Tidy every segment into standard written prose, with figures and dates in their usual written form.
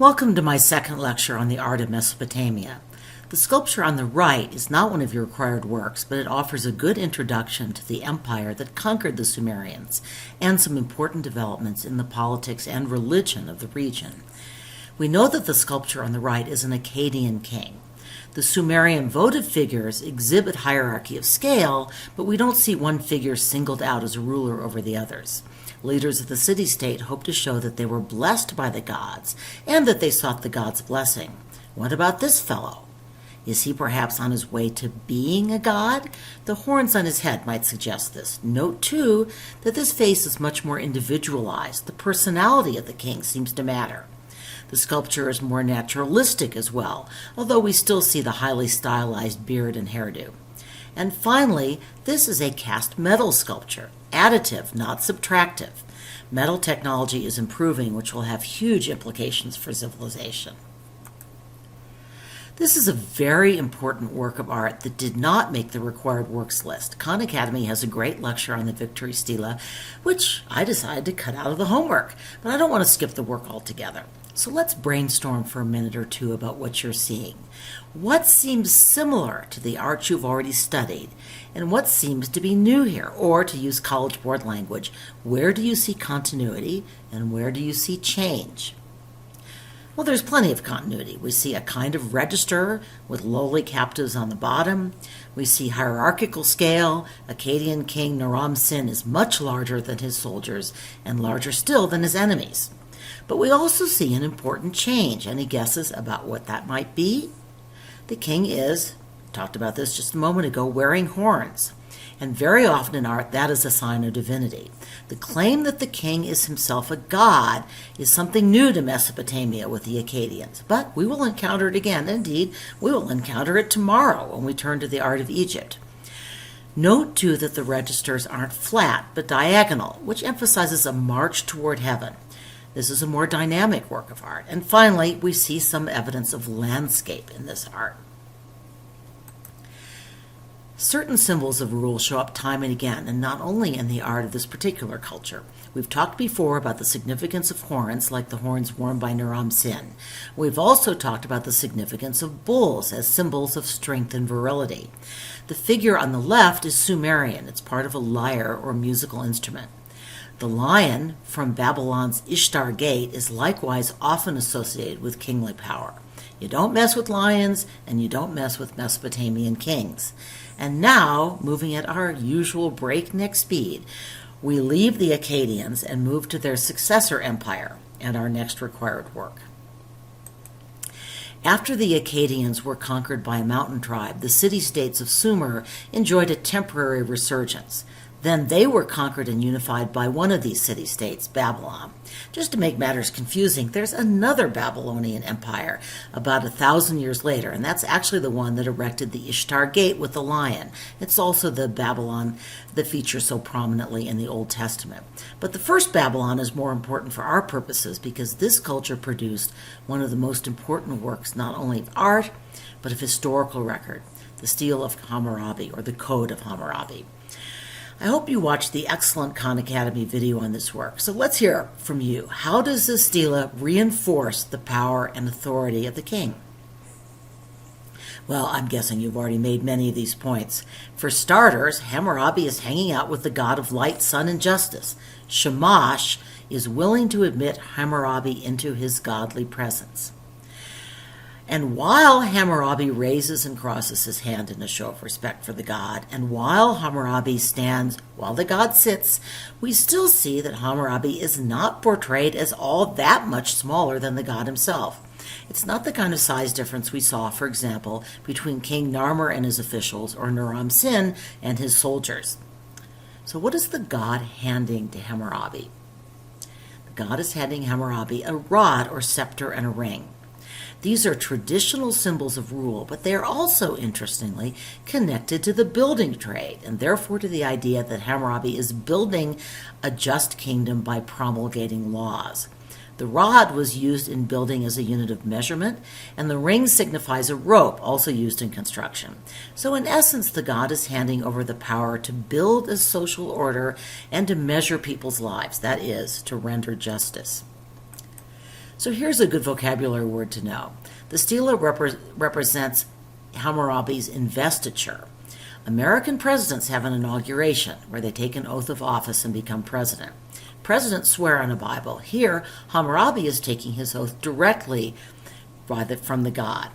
Welcome to my second lecture on the art of Mesopotamia. The sculpture on the right is not one of your required works, but it offers a good introduction to the empire that conquered the Sumerians and some important developments in the politics and religion of the region. We know that the sculpture on the right is an Akkadian king. The Sumerian votive figures exhibit hierarchy of scale, but we don't see one figure singled out as a ruler over the others. Leaders of the city-state hope to show that they were blessed by the gods and that they sought the gods' blessing. What about this fellow? Is he perhaps on his way to being a god? The horns on his head might suggest this. Note, too, that this face is much more individualized. The personality of the king seems to matter. The sculpture is more naturalistic as well, although we still see the highly stylized beard and hairdo. And finally, this is a cast metal sculpture, additive, not subtractive. Metal technology is improving, which will have huge implications for civilization. This is a very important work of art that did not make the required works list. Khan Academy has a great lecture on the Victory Stila, which I decided to cut out of the homework, but I don't want to skip the work altogether. So let's brainstorm for a minute or two about what you're seeing. What seems similar to the art you've already studied, and what seems to be new here? Or, to use College Board language, where do you see continuity and where do you see change? Well, there's plenty of continuity. We see a kind of register with lowly captives on the bottom. We see hierarchical scale. Akkadian king Naram-Sin is much larger than his soldiers and larger still than his enemies. But we also see an important change. Any guesses about what that might be? The king is, talked about this just a moment ago, wearing horns. And very often in art, that is a sign of divinity. The claim that the king is himself a god is something new to Mesopotamia with the Akkadians. But we will encounter it again. Indeed, we will encounter it tomorrow when we turn to the art of Egypt. Note, too, that the registers aren't flat, but diagonal, which emphasizes a march toward heaven. This is a more dynamic work of art. And finally, we see some evidence of landscape in this art. Certain symbols of rule show up time and again, and not only in the art of this particular culture. We've talked before about the significance of horns, like the horns worn by Naram-Sin. We've also talked about the significance of bulls as symbols of strength and virility. The figure on the left is Sumerian. It's part of a lyre or musical instrument. The lion from Babylon's Ishtar Gate is likewise often associated with kingly power. You don't mess with lions, and you don't mess with Mesopotamian kings. And now, moving at our usual breakneck speed, we leave the Akkadians and move to their successor empire and our next required work. After the Akkadians were conquered by a mountain tribe, the city-states of Sumer enjoyed a temporary resurgence. Then they were conquered and unified by one of these city-states, Babylon. Just to make matters confusing, there's another Babylonian empire about 1,000 years later, and that's actually the one that erected the Ishtar Gate with the lion. It's also the Babylon that features so prominently in the Old Testament. But the first Babylon is more important for our purposes because this culture produced one of the most important works not only of art, but of historical record, the Steel of Hammurabi, or the Code of Hammurabi. I hope you watched the excellent Khan Academy video on this work. So let's hear from you. How does the Stila reinforce the power and authority of the king? Well, I'm guessing you've already made many of these points. For starters, Hammurabi is hanging out with the god of light, sun, and justice. Shamash is willing to admit Hammurabi into his godly presence. And while Hammurabi raises and crosses his hand in a show of respect for the god, and while Hammurabi stands while the god sits, we still see that Hammurabi is not portrayed as all that much smaller than the god himself. It's not the kind of size difference we saw, for example, between King Narmer and his officials or Naram-Sin and his soldiers. So what is the god handing to Hammurabi? The god is handing Hammurabi a rod or scepter and a ring. These are traditional symbols of rule, but they are also, interestingly, connected to the building trade, and therefore to the idea that Hammurabi is building a just kingdom by promulgating laws. The rod was used in building as a unit of measurement, and the ring signifies a rope, also used in construction. So in essence, the god is handing over the power to build a social order and to measure people's lives, that is, to render justice. So here's a good vocabulary word to know. The Stila represents Hammurabi's investiture. American presidents have an inauguration where they take an oath of office and become president. Presidents swear on a Bible. Here, Hammurabi is taking his oath directly from the god.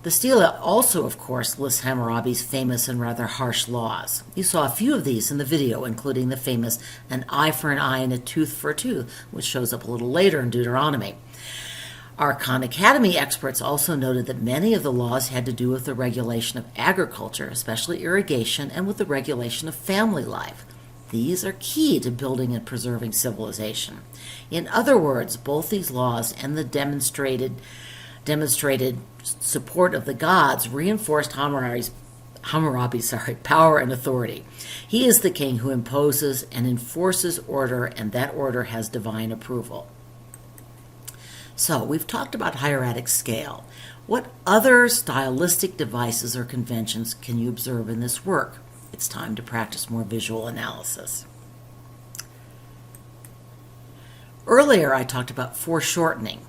The Stila also, of course, lists Hammurabi's famous and rather harsh laws. You saw a few of these in the video, including the famous an eye for an eye and a tooth for a tooth, which shows up a little later in Deuteronomy. Our Khan Academy experts also noted that many of the laws had to do with the regulation of agriculture, especially irrigation, and with the regulation of family life. These are key to building and preserving civilization. In other words, both these laws and the demonstrated support of the gods reinforced Hammurabi's power and authority. He is the king who imposes and enforces order, and that order has divine approval. So, we've talked about hieratic scale. What other stylistic devices or conventions can you observe in this work? It's time to practice more visual analysis. Earlier, I talked about foreshortening,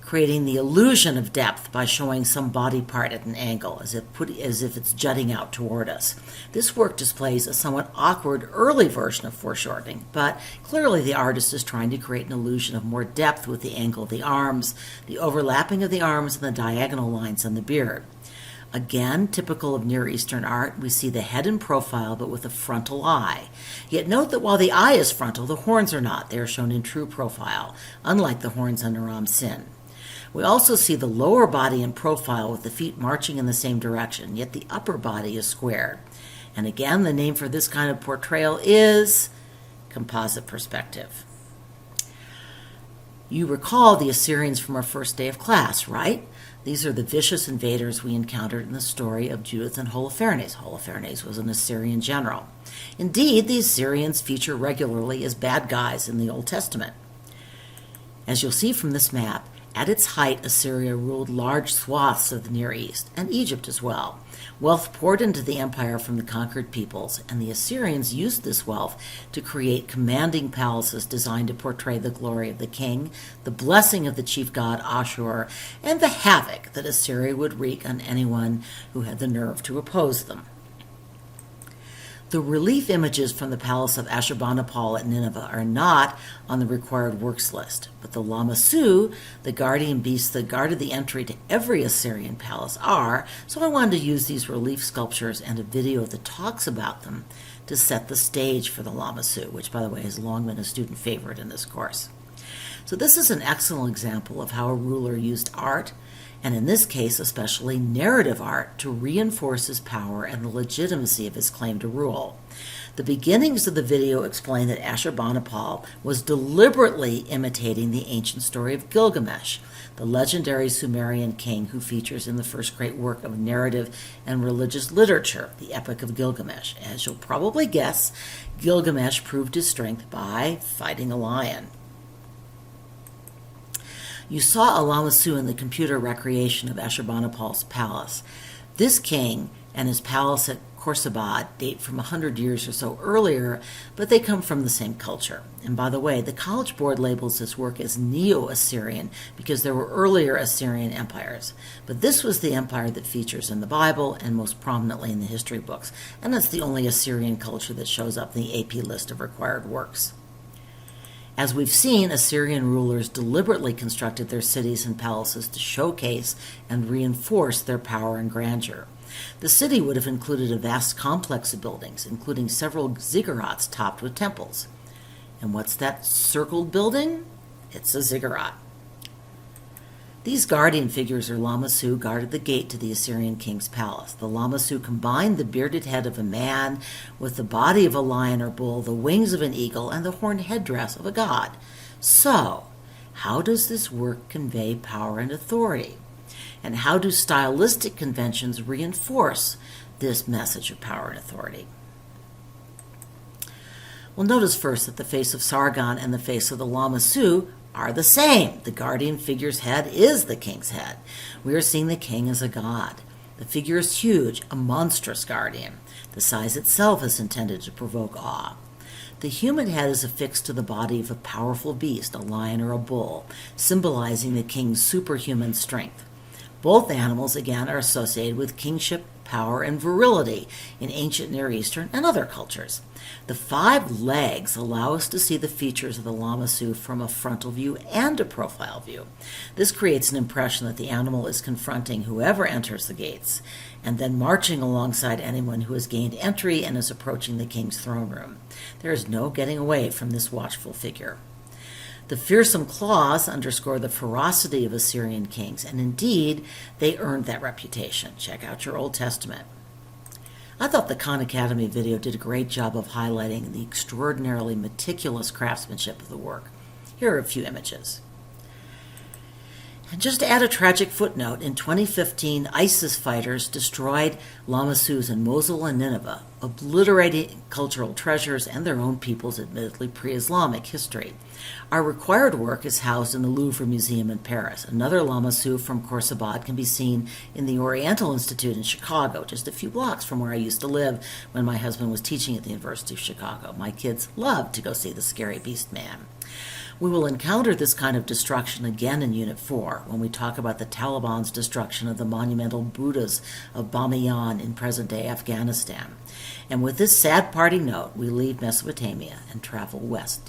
creating the illusion of depth by showing some body part at an angle, as if it's jutting out toward us. This work displays a somewhat awkward early version of foreshortening, but clearly the artist is trying to create an illusion of more depth with the angle of the arms, the overlapping of the arms, and the diagonal lines on the beard. Again, typical of Near Eastern art, we see the head in profile but with a frontal eye. Yet note that while the eye is frontal, the horns are not. They are shown in true profile, unlike the horns on Ram Sin. We also see the lower body in profile with the feet marching in the same direction, yet the upper body is squared. And again, the name for this kind of portrayal is composite perspective. You recall the Assyrians from our first day of class, right? These are the vicious invaders we encountered in the story of Judith and Holofernes. Holofernes was an Assyrian general. Indeed, the Assyrians feature regularly as bad guys in the Old Testament. As you'll see from this map, at its height, Assyria ruled large swaths of the Near East, and Egypt as well. Wealth poured into the empire from the conquered peoples, and the Assyrians used this wealth to create commanding palaces designed to portray the glory of the king, the blessing of the chief god Ashur, and the havoc that Assyria would wreak on anyone who had the nerve to oppose them. The relief images from the palace of Ashurbanipal at Nineveh are not on the required works list, but the Lamassu, the guardian beasts that guarded the entry to every Assyrian palace, are, so I wanted to use these relief sculptures and a video that talks about them to set the stage for the Lamassu, which, by the way, has long been a student favorite in this course. So this is an excellent example of how a ruler used art, and in this case especially narrative art, to reinforce his power and the legitimacy of his claim to rule. The beginnings of the video explain that Ashurbanipal was deliberately imitating the ancient story of Gilgamesh, the legendary Sumerian king who features in the first great work of narrative and religious literature, the Epic of Gilgamesh. As you'll probably guess, Gilgamesh proved his strength by fighting a lion. You saw a Lamassu in the computer recreation of Ashurbanipal's palace. This king and his palace at Khorsabad date from 100 years or so earlier, but they come from the same culture. And by the way, the College Board labels this work as Neo-Assyrian because there were earlier Assyrian empires. But this was the empire that features in the Bible and most prominently in the history books. And that's the only Assyrian culture that shows up in the AP list of required works. As we've seen, Assyrian rulers deliberately constructed their cities and palaces to showcase and reinforce their power and grandeur. The city would have included a vast complex of buildings, including several ziggurats topped with temples. And what's that circled building? It's a ziggurat. These guardian figures or Lamassu guarded the gate to the Assyrian king's palace. The Lamassu combined the bearded head of a man with the body of a lion or bull, the wings of an eagle, and the horned headdress of a god. So, how does this work convey power and authority? And how do stylistic conventions reinforce this message of power and authority? Well, notice first that the face of Sargon and the face of the Lamassu are the same. The guardian figure's head is the king's head. We are seeing the king as a god. The figure is huge, a monstrous guardian. The size itself is intended to provoke awe. The human head is affixed to the body of a powerful beast, a lion or a bull, symbolizing the king's superhuman strength. Both animals, again, are associated with kingship, power, and virility in ancient Near Eastern and other cultures. The 5 legs allow us to see the features of the lamassu from a frontal view and a profile view. This creates an impression that the animal is confronting whoever enters the gates, and then marching alongside anyone who has gained entry and is approaching the king's throne room. There is no getting away from this watchful figure. The fearsome claws underscore the ferocity of Assyrian kings, and indeed, they earned that reputation. Check out your Old Testament. I thought the Khan Academy video did a great job of highlighting the extraordinarily meticulous craftsmanship of the work. Here are a few images. And just to add a tragic footnote, in 2015, ISIS fighters destroyed lamassus in Mosul and Nineveh, obliterating cultural treasures and their own people's admittedly pre-Islamic history. Our required work is housed in the Louvre Museum in Paris. Another lamassu from Khorsabad can be seen in the Oriental Institute in Chicago, just a few blocks from where I used to live when my husband was teaching at the University of Chicago. My kids loved to go see the scary beast man. We will encounter this kind of destruction again in Unit 4 when we talk about the Taliban's destruction of the monumental Buddhas of Bamiyan in present-day Afghanistan. And with this sad parting note, we leave Mesopotamia and travel west.